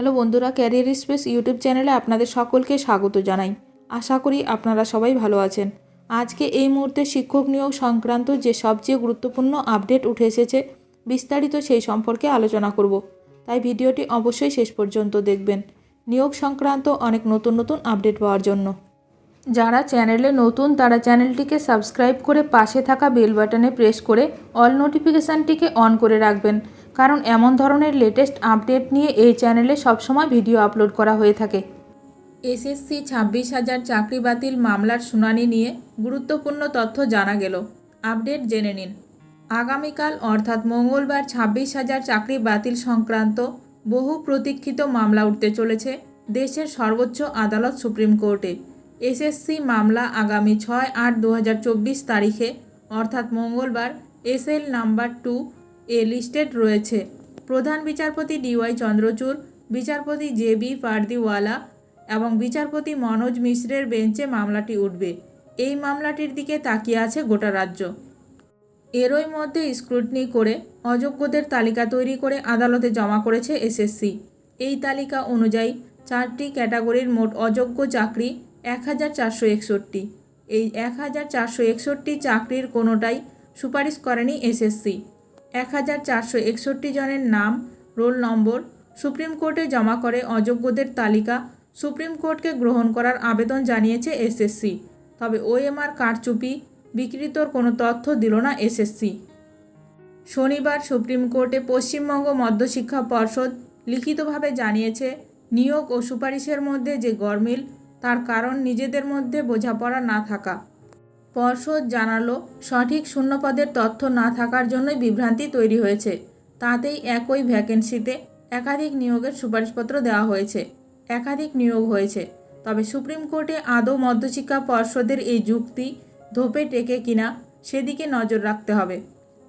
Hello বন্ধুরা, career space YouTube চ্যানেলে আপনাদের সকলকে স্বাগত জানাই। আশা করি আপনারা সবাই ভালো আছেন। আজকে এই মুহূর্তে শিক্ষক নিয়োগ সংক্রান্ত যে সবচেয়ে গুরুত্বপূর্ণ আপডেট উঠে এসেছে, বিস্তারিত সেই সম্পর্কে আলোচনা করব। তাই ভিডিওটি অবশ্যই শেষ পর্যন্ত দেখবেন নিয়োগ সংক্রান্ত অনেক নতুন নতুন আপডেট পাওয়ার জন্য। যারা চ্যানেলে নতুন তারা চ্যানেলটিকে সাবস্ক্রাইব করে পাশে থাকা বেল বাটনে প্রেস করে অল নোটিফিকেশানটিকে অন করে রাখবেন, কারণ এমন ধরনের লেটেস্ট আপডেট নিয়ে এই চ্যানেলে সবসময় ভিডিও আপলোড করা হয়ে থাকে। এসএসসি 26,000 চাকরি বাতিল মামলার শুনানি নিয়ে গুরুত্বপূর্ণ তথ্য জানা গেল। আপডেট জেনে নিন। আগামীকাল অর্থাৎ মঙ্গলবার 26,000 চাকরি বাতিল সংক্রান্ত বহু প্রতীক্ষিত মামলা উঠতে চলেছে দেশের সর্বোচ্চ আদালত সুপ্রিম কোর্টে। এসএসসি মামলা আগামী 6/8/2024 তারিখে অর্থাৎ মঙ্গলবার এসএল নাম্বার 2 এ লিস্টেড রয়েছে। প্রধান বিচারপতি ডিওয়াই চন্দ্রচূড়, বিচারপতি জেবি পারদিওয়ালা এবং বিচারপতি মনোজ মিশ্রের বেঞ্চে মামলাটি উঠবে। এই মামলাটির দিকে তাকিয়ে আছে গোটা রাজ্য। এরই মধ্যে স্ক্রুটনি করে অযোগ্যদের তালিকা তৈরি করে আদালতে জমা করেছে এসএসসি। এই তালিকা অনুযায়ী 4টি ক্যাটাগরির মোট অযোগ্য চাকরি 1,461। এই 1,461 চাকরির কোনোটাই সুপারিশ করেনি এসএসসি। 1,461 জনের নাম, রোল নম্বর সুপ্রিম কোর্টে জমা করে অযোগ্যদের তালিকা সুপ্রিম কোর্টকে গ্রহণ করার আবেদন জানিয়েছে এসএসসি। তবে ওএমআর কারচুপি বিকৃতর কোনো তথ্য দিল না এসএসসি। শনিবার সুপ্রিম কোর্টে পশ্চিমবঙ্গ মধ্যশিক্ষা পর্ষদ লিখিতভাবে জানিয়েছে, নিয়োগ ও সুপারিশের মধ্যে যে গরমিল তার কারণ নিজেদের মধ্যে বোঝাপড়া না থাকা। পর্ষদ জানালো, সঠিক শূন্যপদের তথ্য না থাকার জন্যই বিভ্রান্তি তৈরি হয়েছে। তাতেই একই ভ্যাকেন্সিতে একাধিক নিয়োগের সুপারিশপত্র দেওয়া হয়েছে, একাধিক নিয়োগ হয়েছে। তবে সুপ্রিম কোর্টে আদৌ মধ্যশিক্ষা পর্ষদের এই যুক্তি ধোপে টেকে কিনা সেদিকে নজর রাখতে হবে।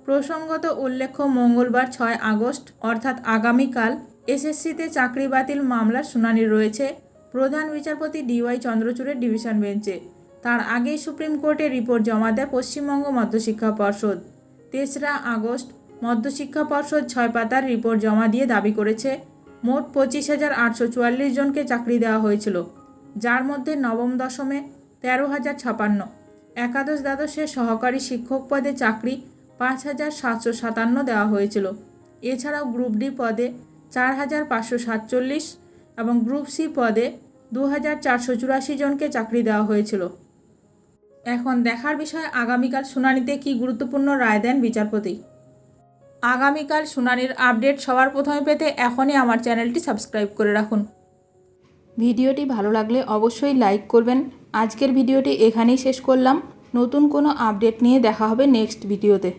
প্রসঙ্গত উল্লেখ্য, মঙ্গলবার 6 আগস্ট অর্থাৎ আগামীকাল এসএসসিতে চাকরি বাতিল মামলার শুনানি রয়েছে প্রধান বিচারপতি ডিওয়াই চন্দ্রচূড়ের ডিভিশন বেঞ্চে। তার আগেই সুপ্রিম কোর্টে রিপোর্ট জমা দেয় পশ্চিমবঙ্গ মধ্যশিক্ষা পর্ষদ। 3রা আগস্ট মধ্যশিক্ষা পর্ষদ 6 পাতার রিপোর্ট জমা দিয়ে দাবি করেছে, মোট 25,844 জনকে চাকরি দেওয়া হয়েছিল, যার মধ্যে নবম দশমে 13,056, একাদশ দ্বাদশের সহকারী শিক্ষক পদে চাকরি 5,757 দেওয়া হয়েছিল। এছাড়াও গ্রুপ ডি পদে 4,547 এবং গ্রুপ সি পদে 2,484 জনকে চাকরি দেওয়া হয়েছিল। এখন দেখার বিষয় আগামীকাল শুনানিতে কী গুরুত্বপূর্ণ রায় দেন বিচারপতি। আগামীকাল শুনানির আপডেট সবার প্রথমে পেতে এখনই আমার চ্যানেলটি সাবস্ক্রাইব করে রাখুন। ভিডিওটি ভালো লাগলে অবশ্যই লাইক করবেন। আজকের ভিডিওটি এখানেই শেষ করলাম। নতুন কোনো আপডেট নিয়ে দেখা হবে নেক্সট ভিডিওতে।